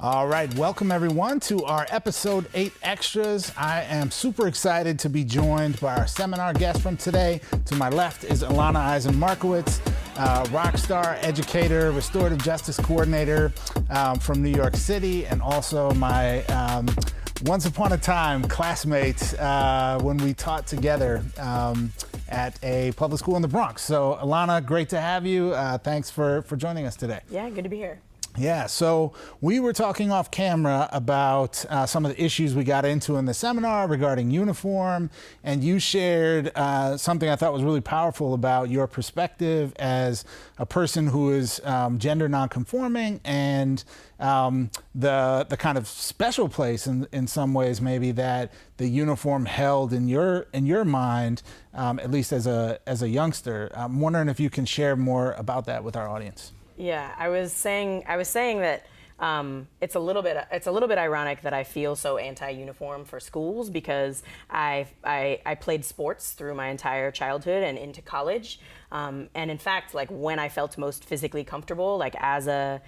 All right, welcome everyone to our episode 8 extras. I am super excited to be joined by our seminar guest from today. To my left is Elana Eisen Markowitz, rock star, educator, restorative justice coordinator from New York City, and also my once upon a time classmate when we taught together at a public school in the Bronx. So Elana, great to have you. Thanks for joining us today. Yeah, good to be here. Yeah, so we were talking off camera about some of the issues we got into in the seminar regarding uniform, and you shared something I thought was really powerful about your perspective as a person who is gender nonconforming, and the kind of special place in some ways maybe that the uniform held in your mind, at least as a youngster. I'm wondering if you can share more about that with our audience. Yeah, I was saying that it's a little bit ironic that I feel so anti-uniform for schools, because I played sports through my entire childhood and into college, and in fact, like when I felt most physically comfortable, like as a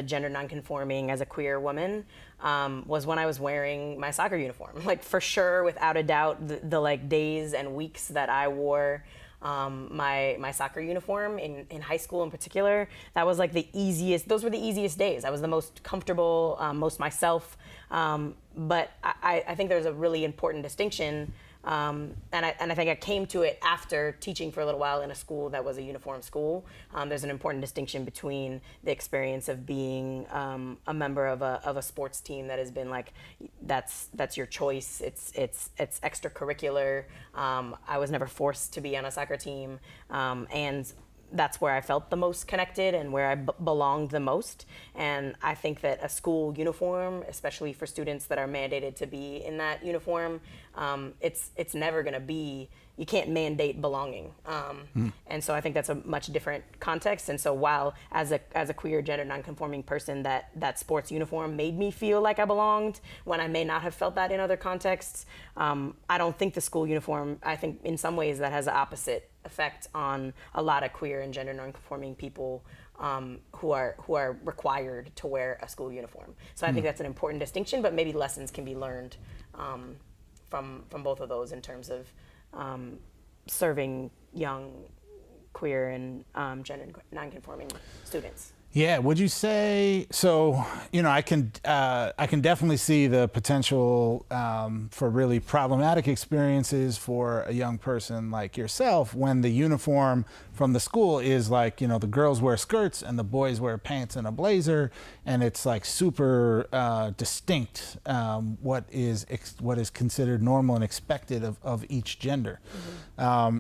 gender nonconforming, as a queer woman, was when I was wearing my soccer uniform. Like for sure, without a doubt, the like days and weeks that I wore my soccer uniform in high school in particular, that was like those were the easiest days. I was the most comfortable, most myself. But I think there's a really important distinction, and I think I came to it after teaching for a little while in a school that was a uniform school. There's an important distinction between the experience of being a member of a sports team that has been like, that's your choice. It's extracurricular. I was never forced to be on a soccer team, and that's where I felt the most connected and where I belonged the most. And I think that a school uniform, especially for students that are mandated to be in that uniform, it's never going to be, you can't mandate belonging. And so I think that's a much different context. And so while as a queer gender nonconforming person, that sports uniform made me feel like I belonged when I may not have felt that in other contexts, I don't think the school uniform, I think in some ways that has the opposite effect on a lot of queer and gender nonconforming people who are required to wear a school uniform. So I think that's an important distinction, but maybe lessons can be learned from both of those in terms of serving young queer and gender nonconforming students. Yeah, would you say, so, I can definitely see the potential for really problematic experiences for a young person like yourself when the uniform from the school is like, the girls wear skirts and the boys wear pants and a blazer, and it's like super distinct what is considered normal and expected of each gender. Mm-hmm.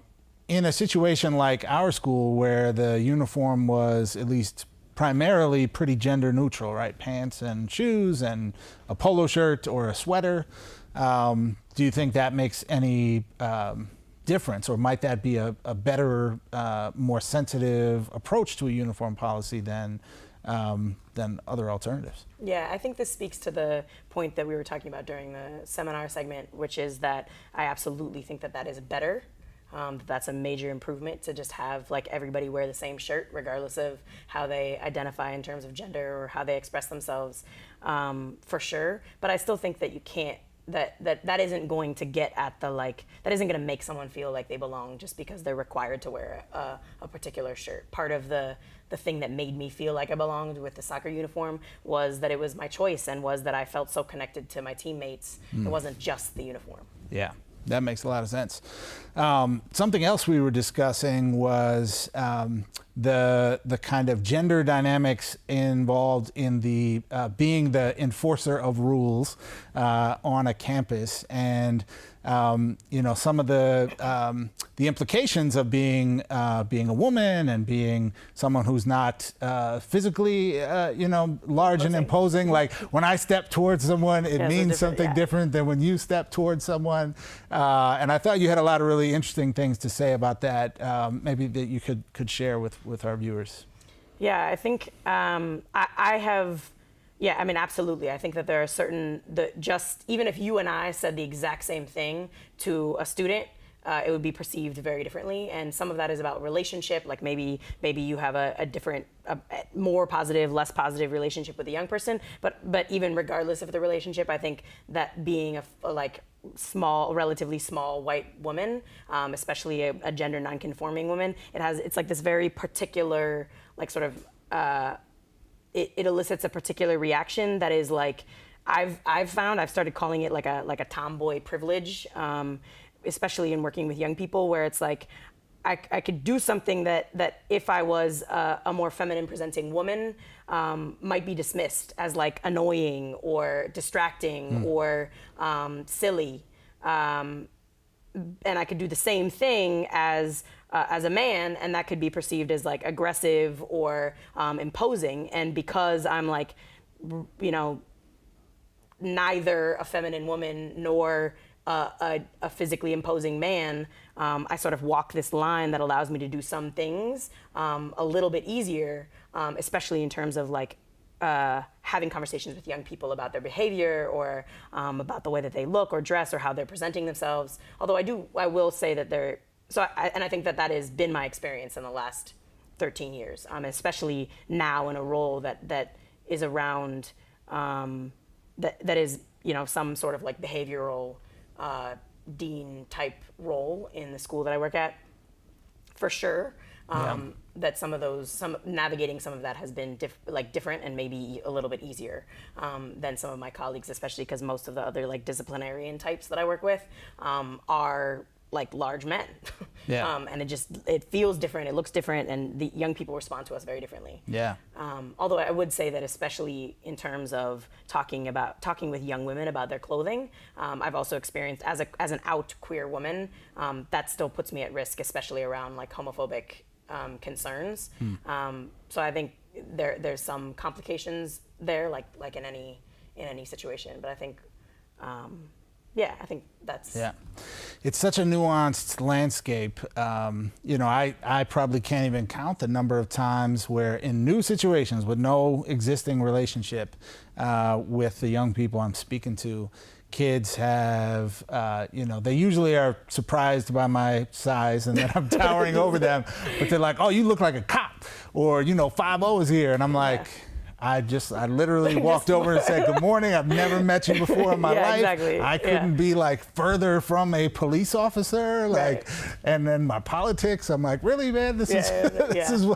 In a situation like our school where the uniform was at least primarily pretty gender neutral, right? Pants and shoes and a polo shirt or a sweater. Do you think that makes any difference, or might that be a better, more sensitive approach to a uniform policy than other alternatives? Yeah, I think this speaks to the point that we were talking about during the seminar segment, which is that I absolutely think that is better. That's a major improvement to just have like everybody wear the same shirt regardless of how they identify in terms of gender or how they express themselves, for sure. But I still think that you can't, that isn't going to get at that isn't going to make someone feel like they belong just because they're required to wear a particular shirt. Part of the thing that made me feel like I belonged with the soccer uniform was that it was my choice, and was that I felt so connected to my teammates. It wasn't just the uniform. Yeah. That makes a lot of sense. Something else we were discussing was the kind of gender dynamics involved in the being the enforcer of rules on a campus, and some of the implications of being a woman and being someone who's not physically large and imposing. Like when I step towards someone, it means something different than when you step towards someone. And I thought you had a lot of really interesting things to say about that. Maybe that you could share with our viewers. Yeah, I think I have. Yeah, I mean, absolutely. I think that there are certain, even if you and I said the exact same thing to a student, it would be perceived very differently. And some of that is about relationship, like maybe you have a different, more positive, less positive relationship with a young person. But even regardless of the relationship, I think that being a like relatively small white woman, especially a gender non-conforming woman, it's like this very particular, like sort of, it elicits a particular reaction that is like, I've started calling it like a tomboy privilege, especially in working with young people, where it's like I could do something that if I was a more feminine presenting woman might be dismissed as like annoying or distracting or silly, and I could do the same thing as a man, and that could be perceived as like aggressive or imposing. And because I'm like, you know, neither a feminine woman nor a physically imposing man, I sort of walk this line that allows me to do some things a little bit easier, especially in terms of like having conversations with young people about their behavior or about the way that they look or dress or how they're presenting themselves. Although I will say that I think that has been my experience in the last 13 years, especially now in a role that is around, that is, you know, some sort of like behavioral dean type role in the school that I work at, for sure. That navigating some of that has been different and maybe a little bit easier than some of my colleagues, especially because most of the other like disciplinarian types that I work with are like large men. And it feels different, it looks different, and the young people respond to us very differently. Although I would say that especially in terms of talking with young women about their clothing, I've also experienced as an out queer woman, that still puts me at risk, especially around like homophobic concerns. So I think there's some complications there, like in any situation. But I think I think that's... Yeah. It's such a nuanced landscape. You know, I probably can't even count the number of times where in new situations with no existing relationship with the young people I'm speaking to, kids have, you know, they usually are surprised by my size and that I'm towering over them, but they're like, oh, you look like a cop, or, you know, 5-0 is here. And I'm like, I literally walked over and said, good morning. I've never met you before in my life. Exactly. I couldn't be like further from a police officer. Like, and then my politics, I'm like, really, man, this is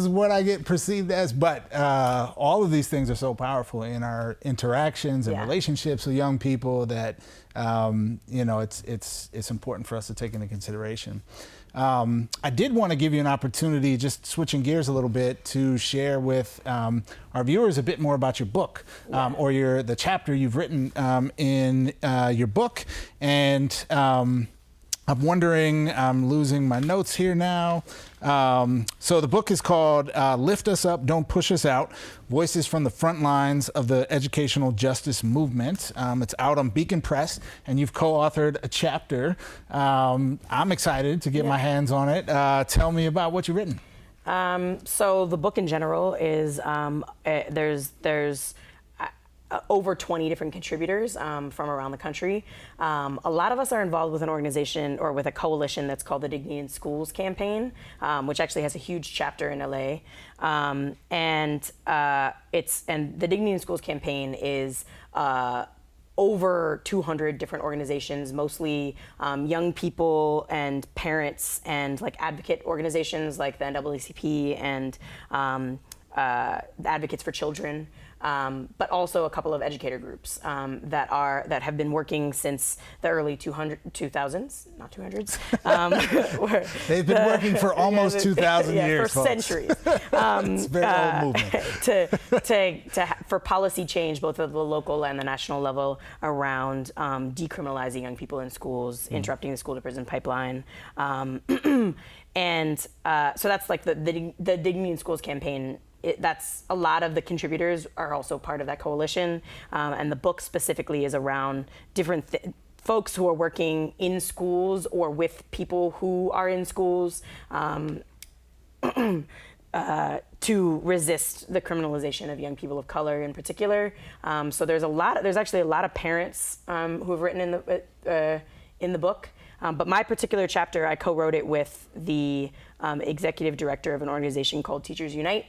what I get perceived as. But all of these things are so powerful in our interactions and relationships with young people that, you know, it's important for us to take into consideration. I did want to give you an opportunity, just switching gears a little bit, to share with our viewers a bit more about your book, or the chapter you've written in your book. And I'm wondering, I'm losing my notes here now. So the book is called Lift Us Up, Don't Push Us Out, Voices from the Front Lines of the Educational Justice Movement. It's out on Beacon Press, and you've co-authored a chapter. I'm excited to get my hands on it. Tell me about what you've written. So the book in general is, there's over 20 different contributors from around the country. A lot of us are involved with an organization or with a coalition that's called the Dignity in Schools campaign, which actually has a huge chapter in LA. And the Dignity in Schools campaign is over 200 different organizations, mostly young people and parents and like advocate organizations like the NAACP and Advocates for Children. But also a couple of educator groups that have been working since the early 2000s, not 200s. They've been working for almost 2,000 years, for folks. centuries. It's a very old movement. For policy change, both at the local and the national level, around decriminalizing young people in schools, interrupting the school to prison pipeline. And so that's like the Dignity in Schools campaign. That's a lot of the contributors are also part of that coalition, and the book specifically is around different folks who are working in schools or with people who are in schools to resist the criminalization of young people of color in particular. So there's actually a lot of parents who have written in the book. But my particular chapter, I co-wrote it with the executive director of an organization called Teachers Unite,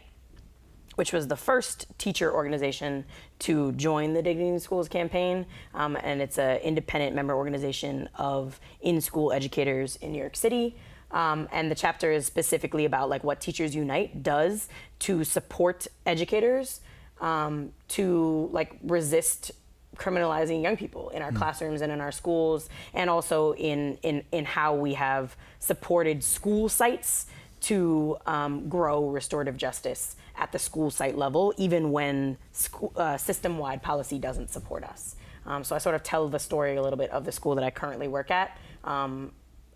which was the first teacher organization to join the Dignity in Schools campaign. And it's an independent member organization of in-school educators in New York City. And the chapter is specifically about like what Teachers Unite does to support educators to like resist criminalizing young people in our classrooms and in our schools, and also in how we have supported school sites to grow restorative justice at the school site level, even when system-wide policy doesn't support us. So I sort of tell the story a little bit of the school that I currently work at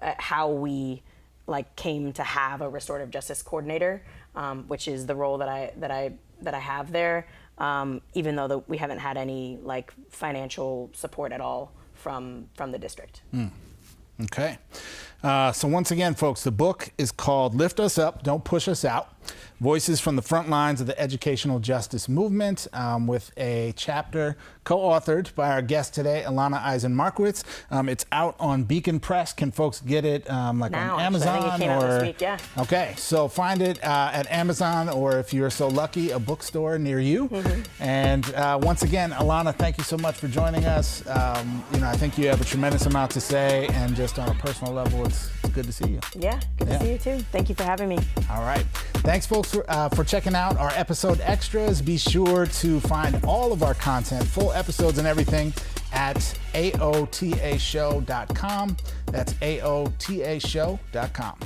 how we like came to have a restorative justice coordinator, which is the role that I have there, even though we haven't had any like financial support at all from the district. Okay. So once again, folks, the book is called Lift Us Up, Don't Push Us Out. Voices from the Front Lines of the Educational Justice Movement, with a chapter co-authored by our guest today, Elana Eisen Markowitz. It's out on Beacon Press. Can folks get it like Now, on Amazon? I think it came out this week, yeah. Okay, so find it at Amazon, or if you're so lucky, a bookstore near you. And once again, Elana, thank you so much for joining us. I think you have a tremendous amount to say, and just on a personal level, it's good to see you. Yeah, good to see you too. Thank you for having me. All right. Thanks, folks, for checking out our episode extras. Be sure to find all of our content, full episodes and everything, at AOTAshow.com. That's AOTAshow.com.